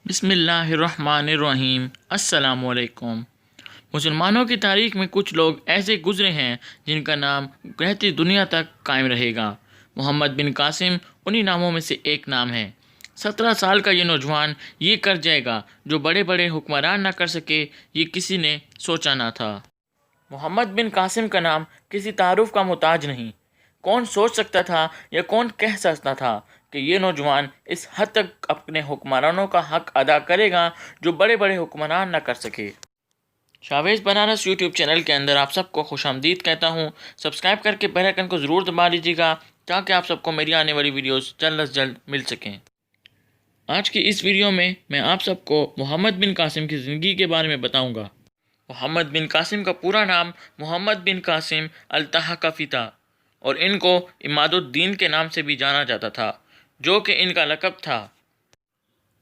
بسم اللہ الرحمن الرحیم۔ السلام علیکم۔ مسلمانوں کی تاریخ میں کچھ لوگ ایسے گزرے ہیں جن کا نام رہتی دنیا تک قائم رہے گا۔ محمد بن قاسم انہی ناموں میں سے ایک نام ہے۔ 17 سال کا یہ نوجوان یہ کر جائے گا جو بڑے بڑے حکمران نہ کر سکے، یہ کسی نے سوچا نہ تھا۔ محمد بن قاسم کا نام کسی تعارف کا محتاج نہیں۔ کون سوچ سکتا تھا یا کون کہہ سکتا تھا کہ یہ نوجوان اس حد تک اپنے حکمرانوں کا حق ادا کرے گا جو بڑے بڑے حکمران نہ کر سکے۔ شاویز بنارس یوٹیوب چینل کے اندر آپ سب کو خوش آمدید کہتا ہوں۔ سبسکرائب کر کے بیل آئیکن کو ضرور دبا لیجیے گا تاکہ آپ سب کو میری آنے والی ویڈیوز جلد از جلد مل سکیں۔ آج کی اس ویڈیو میں آپ سب کو محمد بن قاسم کی زندگی کے بارے میں بتاؤں گا۔ محمد بن قاسم کا پورا نام محمد بن قاسم التحقفی تھا اور ان کو عماد الدین کے نام سے بھی جانا جاتا تھا، جو کہ ان کا لقب تھا۔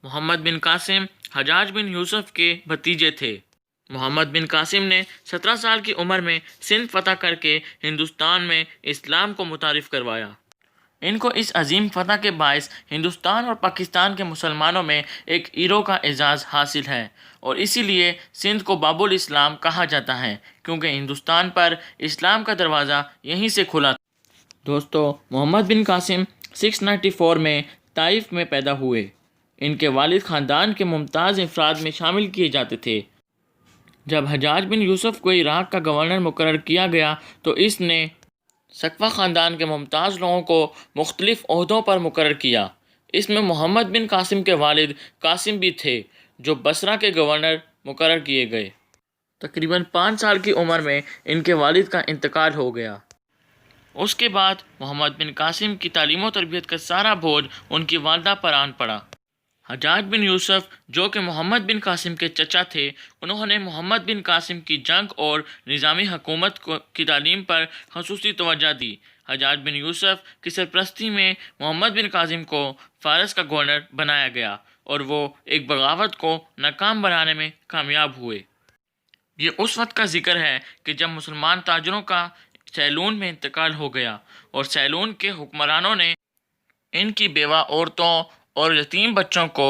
محمد بن قاسم حجاج بن یوسف کے بھتیجے تھے۔ محمد بن قاسم نے 17 سال کی عمر میں سندھ فتح کر کے ہندوستان میں اسلام کو متعارف کروایا۔ ان کو اس عظیم فتح کے باعث ہندوستان اور پاکستان کے مسلمانوں میں ایک ہیرو کا اعزاز حاصل ہے، اور اسی لیے سندھ کو باب الاسلام کہا جاتا ہے کیونکہ ہندوستان پر اسلام کا دروازہ یہیں سے کھلا تھا۔ دوستو، محمد بن قاسم 694 میں طائف میں پیدا ہوئے۔ ان کے والد خاندان کے ممتاز افراد میں شامل کیے جاتے تھے۔ جب حجاج بن یوسف کو عراق کا گورنر مقرر کیا گیا تو اس نے سقفہ خاندان کے ممتاز لوگوں کو مختلف عہدوں پر مقرر کیا۔ اس میں محمد بن قاسم کے والد قاسم بھی تھے جو بصرہ کے گورنر مقرر کیے گئے۔ تقریباً 5 سال کی عمر میں ان کے والد کا انتقال ہو گیا۔ اس کے بعد محمد بن قاسم کی تعلیم و تربیت کا سارا بوجھ ان کی والدہ پر آن پڑا۔ حجاج بن یوسف جو کہ محمد بن قاسم کے چچا تھے، انہوں نے محمد بن قاسم کی جنگ اور نظامی حکومت کی تعلیم پر خصوصی توجہ دی۔ حجاج بن یوسف کی سرپرستی میں محمد بن قاسم کو فارس کا گورنر بنایا گیا اور وہ ایک بغاوت کو ناکام بنانے میں کامیاب ہوئے۔ یہ اس وقت کا ذکر ہے کہ جب مسلمان تاجروں کا سیلون میں انتقال ہو گیا اور سیلون کے حکمرانوں نے ان کی بیوہ عورتوں اور یتیم بچوں کو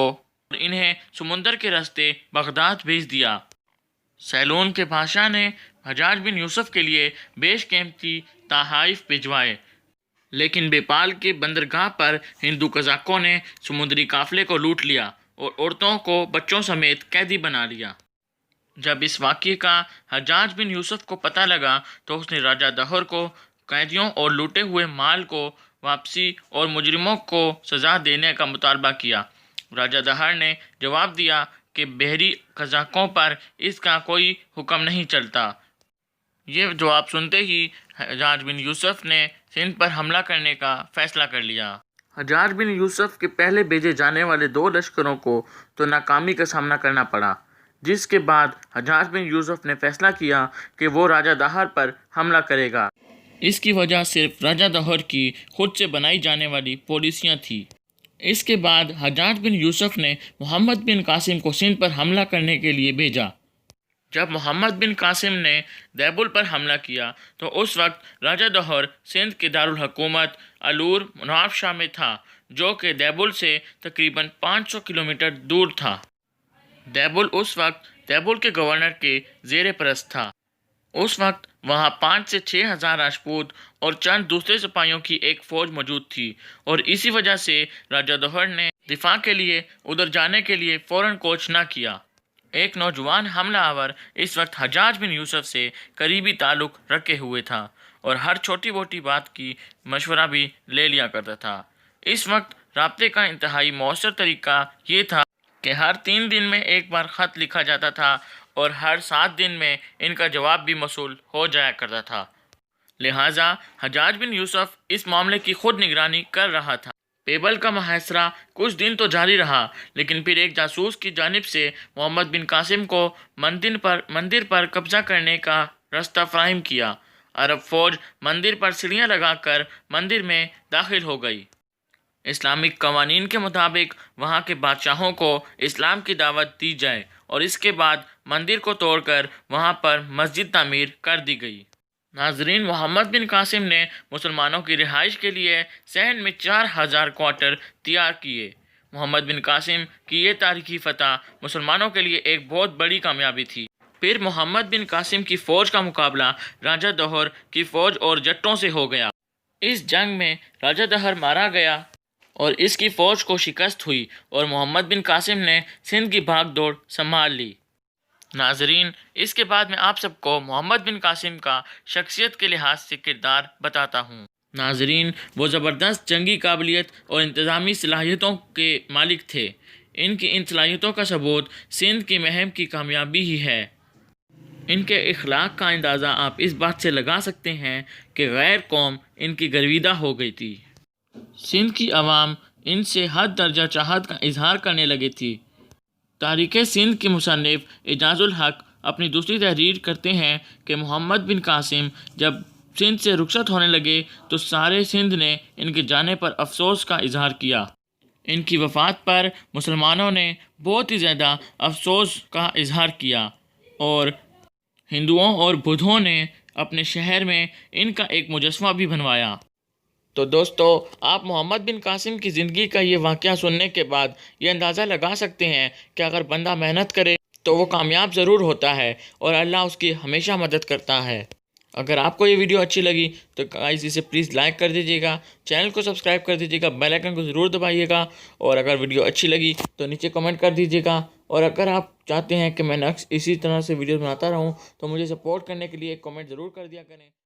انہیں سمندر کے راستے بغداد بھیج دیا۔ سیلون کے بادشاہ نے حجاج بن یوسف کے لیے بیش قیمتی تحائف بھجوائے، لیکن بیپال کے بندرگاہ پر ہندو قزاقوں نے سمندری قافلے کو لوٹ لیا اور عورتوں کو بچوں سمیت قیدی بنا لیا۔ جب اس واقعے کا حجاج بن یوسف کو پتہ لگا تو اس نے راجہ دہر کو قیدیوں اور لوٹے ہوئے مال کو واپسی اور مجرموں کو سزا دینے کا مطالبہ کیا۔ راجہ دہر نے جواب دیا کہ بحری قزاقوں پر اس کا کوئی حکم نہیں چلتا۔ یہ جواب سنتے ہی حجاج بن یوسف نے سندھ پر حملہ کرنے کا فیصلہ کر لیا۔ حجاج بن یوسف کے پہلے بھیجے جانے والے 2 لشکروں کو تو ناکامی کا سامنا کرنا پڑا، جس کے بعد حجاج بن یوسف نے فیصلہ کیا کہ وہ راجہ دہر پر حملہ کرے گا۔ اس کی وجہ صرف راجہ دہر کی خود سے بنائی جانے والی پالیسیاں تھیں۔ اس کے بعد حجاج بن یوسف نے محمد بن قاسم کو سندھ پر حملہ کرنے کے لیے بھیجا۔ جب محمد بن قاسم نے دیبل پر حملہ کیا تو اس وقت راجہ دہر سندھ کے دارالحکومت الور نواب شاہ میں تھا، جو کہ دیبل سے تقریباً 500 کلومیٹر دور تھا۔ دیبل اس وقت دیبل کے گورنر کے زیر پرست تھا۔ اس وقت وہاں 5 سے 6 ہزار راجپوت اور چند دوسرے سپاہیوں کی ایک فوج موجود تھی، اور اسی وجہ سے راجہ دہر نے دفاع کے لیے ادھر جانے کے لیے فوراً کوچ نہ کیا۔ ایک نوجوان حملہ آور اس وقت حجاج بن یوسف سے قریبی تعلق رکھے ہوئے تھا اور ہر چھوٹی موٹی بات کی مشورہ بھی لے لیا کرتا تھا۔ اس وقت رابطے کا انتہائی مؤثر طریقہ یہ تھا کہ ہر 3 دن میں ایک بار خط لکھا جاتا تھا اور ہر 7 دن میں ان کا جواب بھی موصول ہو جایا کرتا تھا۔ لہٰذا حجاج بن یوسف اس معاملے کی خود نگرانی کر رہا تھا۔ بیبل کا محاصرہ کچھ دن تو جاری رہا، لیکن پھر ایک جاسوس کی جانب سے محمد بن قاسم کو مندر پر قبضہ کرنے کا راستہ فراہم کیا۔ عرب فوج مندر پر سیڑھیاں لگا کر مندر میں داخل ہو گئی۔ اسلامک قوانین کے مطابق وہاں کے بادشاہوں کو اسلام کی دعوت دی جائے اور اس کے بعد مندر کو توڑ کر وہاں پر مسجد تعمیر کر دی گئی۔ ناظرین، محمد بن قاسم نے مسلمانوں کی رہائش کے لیے صحن میں 4000 کوارٹر تیار کیے۔ محمد بن قاسم کی یہ تاریخی فتح مسلمانوں کے لیے ایک بہت بڑی کامیابی تھی۔ پھر محمد بن قاسم کی فوج کا مقابلہ راجہ دہر کی فوج اور جٹوں سے ہو گیا۔ اس جنگ میں راجہ دہر مارا گیا اور اس کی فوج کو شکست ہوئی اور محمد بن قاسم نے سندھ کی بھاگ دوڑ سنبھال لی۔ ناظرین، اس کے بعد میں آپ سب کو محمد بن قاسم کا شخصیت کے لحاظ سے کردار بتاتا ہوں۔ ناظرین، وہ زبردست جنگی قابلیت اور انتظامی صلاحیتوں کے مالک تھے۔ ان کی ان صلاحیتوں کا ثبوت سندھ کی مہم کی کامیابی ہی ہے۔ ان کے اخلاق کا اندازہ آپ اس بات سے لگا سکتے ہیں کہ غیر قوم ان کی گرویدہ ہو گئی تھی۔ سندھ کی عوام ان سے حد درجہ چاہت کا اظہار کرنے لگی تھی۔ تاریخ سندھ کے مصنف اعجاز الحق اپنی دوسری تحریر کرتے ہیں کہ محمد بن قاسم جب سندھ سے رخصت ہونے لگے تو سارے سندھ نے ان کے جانے پر افسوس کا اظہار کیا۔ ان کی وفات پر مسلمانوں نے بہت ہی زیادہ افسوس کا اظہار کیا اور ہندوؤں اور بدھوں نے اپنے شہر میں ان کا ایک مجسمہ بھی بنوایا۔ تو دوستو، آپ محمد بن قاسم کی زندگی کا یہ واقعہ سننے کے بعد یہ اندازہ لگا سکتے ہیں کہ اگر بندہ محنت کرے تو وہ کامیاب ضرور ہوتا ہے اور اللہ اس کی ہمیشہ مدد کرتا ہے۔ اگر آپ کو یہ ویڈیو اچھی لگی تو گائز اسے پلیز لائک کر دیجیے گا، چینل کو سبسکرائب کر دیجیے گا، بیل آئیکن کو ضرور دبائیے گا، اور اگر ویڈیو اچھی لگی تو نیچے کمنٹ کر دیجیے گا۔ اور اگر آپ چاہتے ہیں کہ میں نیکسٹ اسی طرح سے ویڈیو بناتا رہوں تو مجھے سپورٹ کرنے کے لیے ایک کمنٹ ضرور کر دیا کریں۔